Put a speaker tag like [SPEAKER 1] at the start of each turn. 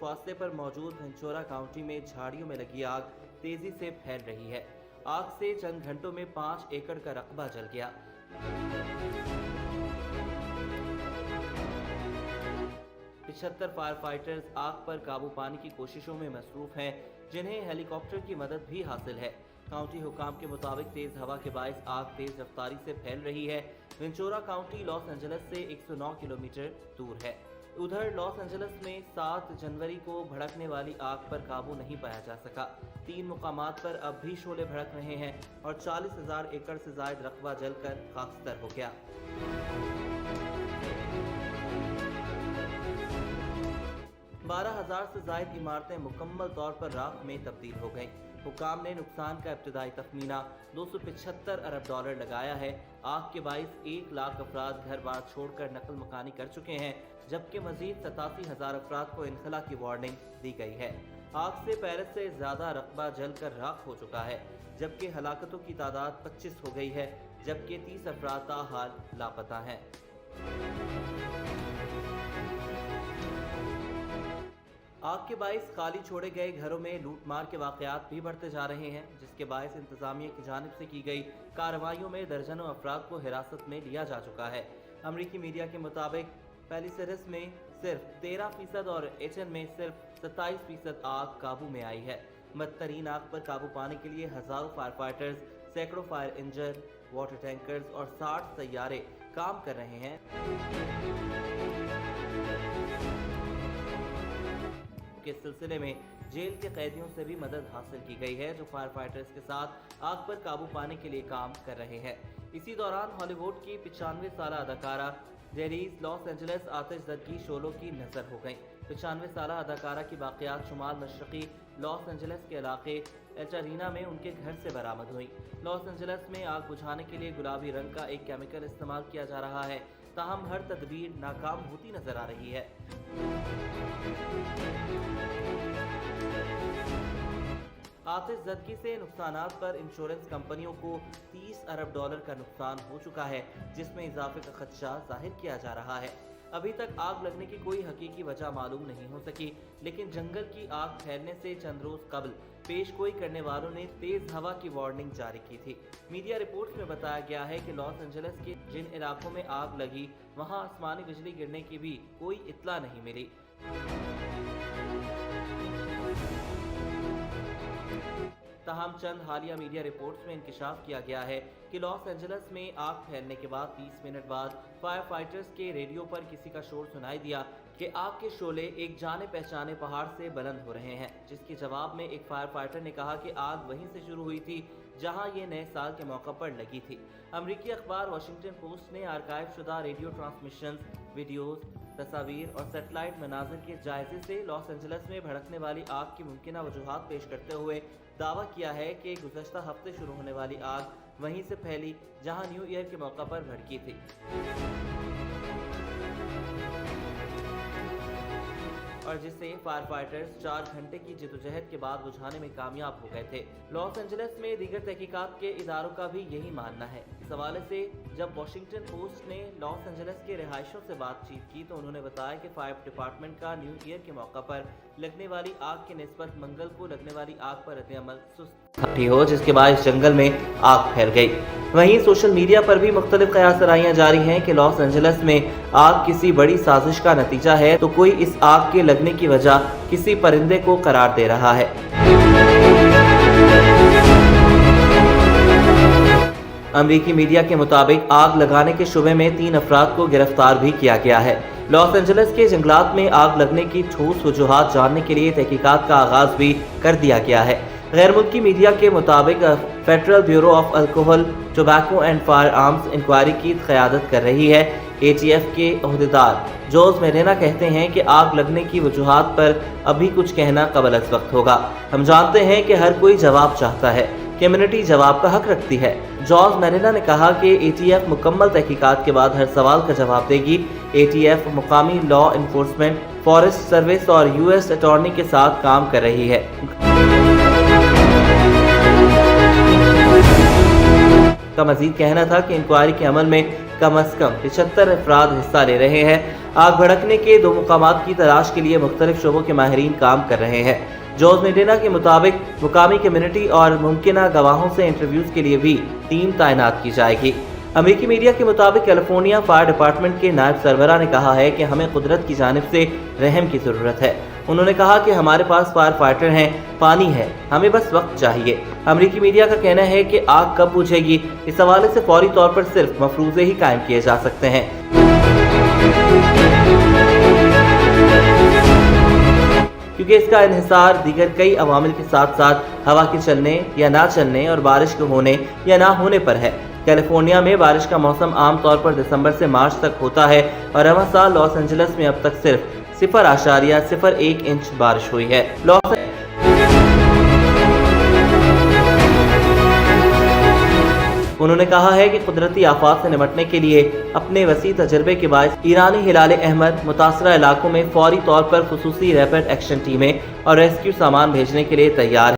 [SPEAKER 1] फासले पर मौजूद वेंचुरा काउंटी में झाड़ियों में लगी आग तेजी से फैल रही है। आग से चंद घंटों में 5 एकड़ का रकबा जल गया। 75 फायर फाइटर्स आग पर काबू पाने की कोशिशों में मसरूफ हैं, जिन्हें हेलीकॉप्टर की मदद भी हासिल है। काउंटी हुकाम के मुताबिक तेज हवा के बायस आग तेज रफ्तारी से फैल रही है। वेंचुरा काउंटी लॉस एंजलिस से 109 किलोमीटर दूर है। उधर लॉस एंजलिस में 7 जनवरी को भड़कने वाली आग पर काबू नहीं पाया जा सका। 3 मुकामात पर अब भी शोले भड़क रहे हैं और 40,000 एकड़ से ज्यादा रकबा जलकर खाकस्तर हो गया। 12,000 से ज्यादा इमारतें मुकम्मल तौर पर राख में तब्दील हो गईं। हुकाम ने नुकसान का इब्तदाई तखमीना $275 अरब लगाया है। आग के बाइस 1 लाख अफराद घर बार छोड़कर नकल मकानी कर चुके हैं, जबकि मजीद 87,000 अफराद को इनखला की वार्निंग दी गई है। आग से पेरिस से ज्यादा रकबा जलकर राख हो चुका है, जबकि हलाकतों की तादाद 25 हो गई है, जबकि 30 अफराद ताहाल लापता हैं। आग के बाइस खाली छोड़े गए घरों में लूटमार के वाकयात भी बढ़ते जा रहे हैं, जिसके बाइस इंतजामिया की जानिब से की गई कार्रवाइयों में दर्जनों अफराद को हिरासत में लिया जा चुका है। अमरीकी मीडिया के मुताबिक पेलिसेरस में सिर्फ 13% और एचएन में सिर्फ 27% आग काबू में आई है। बदतरीन आग पर काबू पाने के लिए हजारों फायर फाइटर्स, सैकड़ों फायर इंजन, वाटर टैंकर्स और 60 तैयारे काम कर रहे हैं। इस सिलसिले में जेल के कैदियों से भी मदद हासिल की गई है, जो फायर फाइटर्स के साथ आग पर काबू पाने के लिए काम कर रहे हैं। इसी दौरान हॉलीवुड की 95 साल अदाकारा जेरीज लॉस एंजलिस आतिशज़दगी शोलों की नजर हो गई। 95 साल अदाकारा की बाक़ियात शुमाल मशरक़ी लॉस एंजलिस के इलाके एल्टारीना में उनके घर से बरामद हुई। लॉस एंजलिस में आग बुझाने के लिए गुलाबी रंग का एक केमिकल इस्तेमाल किया जा रहा है, ताहम हर तदबीर नाकाम होती नजर आ रही है। आतिशज़दगी से नुकसानात पर इंश्योरेंस कंपनियों को $30 अरब का नुकसान हो चुका है, जिसमें इजाफे का खदशा जाहिर किया जा रहा है। अभी तक आग लगने की कोई हकीकी वजह मालूम नहीं हो सकी, लेकिन जंगल की आग फैलने से चंद रोज कबल पेश गोई करने वालों ने तेज हवा की वार्निंग जारी की थी। मीडिया रिपोर्ट्स में बताया गया है कि लॉस एंजलिस के जिन इलाकों में आग लगी, वहां आसमानी बिजली गिरने की भी कोई इत्तला नहीं मिली। ताहम चंद हालिया मीडिया रिपोर्ट्स में इंकशाफ किया गया है कि लॉस एंजलिस में आग फैलने के बाद 30 मिनट बाद फायर फाइटर्स के रेडियो पर किसी का शोर सुनाई दिया कि आग के शोले एक जाने पहचाने पहाड़ से बुलंद हो रहे हैं, जिसके जवाब में एक फायर फाइटर ने कहा कि आग वहीं से शुरू हुई थी जहां ये नए साल के मौके पर लगी थी। अमरीकी अखबार वाशिंगटन पोस्ट ने आर्काइव शुदा रेडियो ट्रांसमिशन, वीडियोज, तस्वीर और सेटेलाइट मनाजिर के जायजे से लॉस एंजलिस में भड़कने वाली आग की मुमकिना वजूहात पेश करते हुए दावा किया है कि गुज़श्ता हफ्ते शुरू होने वाली आग वहीं से फैली जहां न्यू ईयर के मौका पर भड़की थी और जिसे फायर फाइटर्स 4 घंटे की जिदोजहद के बाद बुझाने में कामयाब हो गए थे। लॉस एंजलिस में दीगर तहकीकात के इदारों का भी यही मानना है। इस हवाले से जब वाशिंगटन पोस्ट ने लॉस एंजलिस के रिहायशों से बातचीत की तो उन्होंने बताया कि फायर डिपार्टमेंट का न्यू ईयर के मौका पर लगने वाली आग के निस्बत मंगल को लगने वाली आग पर रद्द-ए-अमल सुस्त हो, जिसके बाद इस जंगल में आग फैल गई। वहीं सोशल मीडिया पर भी मुख्तलिफ क़यासराइयां जारी हैं कि लॉस एंजलिस में आग किसी बड़ी साजिश का नतीजा है, तो कोई इस आग के लगने की वजह किसी परिंदे को करार दे रहा है। अमरीकी मीडिया के मुताबिक आग लगाने के शुबे में 3 अफराद को गिरफ्तार भी किया गया है। लॉस एंजलिस के जंगलात में आग लगने की ठोस वजूहात जानने के लिए तहकीकात का आगाज भी कर दिया गया है। गैर मुल्की मीडिया के मुताबिक federal bureau of alcohol, tobacco and firearms inquiry की क़यादत कर रही है। ATF के अहदेदार जोस मेरेना कहते हैं कि आग लगने की वजूहात पर अभी कुछ कहना कबल अज़ वक्त होगा। हम जानते हैं कि हर कोई जवाब चाहता है, कम्युनिटी जवाब का हक रखती है। जॉर्ज मेरेना ने कहा कि ATF मुकम्मल तहकीकात के बाद हर सवाल का जवाब देगी। ATF मुकामी लॉ इन्फोर्समेंट, फॉरेस्ट सर्विस और US अटॉर्नी के साथ काम कर रही है। उनका मजीद कहना था कि इंक्वायरी के अमल में कम अज कम 75 अफराद हिस्सा ले रहे हैं। आग भड़कने के 2 मुकामात की तलाश के लिए मुख्तलिफ शोबों के माहिरीन काम कर रहे हैं। जॉर्ज मेडिना के मुताबिक मुकामी कम्युनिटी और मुमकिना गवाहों से इंटरव्यूज के लिए भी टीम तैनात की जाएगी। अमेरिकी मीडिया के मुताबिक कैलिफोर्निया फायर डिपार्टमेंट के नायब सरबराह ने कहा है कि हमें कुदरत की जानिब से रहम की ज़रूरत है। उन्होंने कहा कि हमारे पास फायर फाइटर हैं, पानी है, हमें बस वक्त चाहिए। अमेरिकी मीडिया का कहना है कि आग कब बुझेगी, इस हवाले से फौरी तौर पर सिर्फ मफरूज़े ही कायम किए जा सकते हैं। क्योंकि इसका इन्हिसार दीगर कई अवामिल के साथ साथ हवा के चलने या ना चलने और बारिश के होने या ना होने पर है। कैलिफोर्निया में बारिश का मौसम आम तौर पर दिसंबर से मार्च तक होता है और रवां साल लॉस एंजलिस में अब तक सिर्फ 0.01 इंच बारिश हुई है। उन्होंने कहा है कि कुदरती आफात से निपटने के लिए अपने वसी तजर्बे के बायस ईरानी हिलाल अहमद मुतासरा इलाकों में फौरी तौर पर खुसूसी रैपिड एक्शन टीमें और रेस्क्यू सामान भेजने के लिए तैयार है।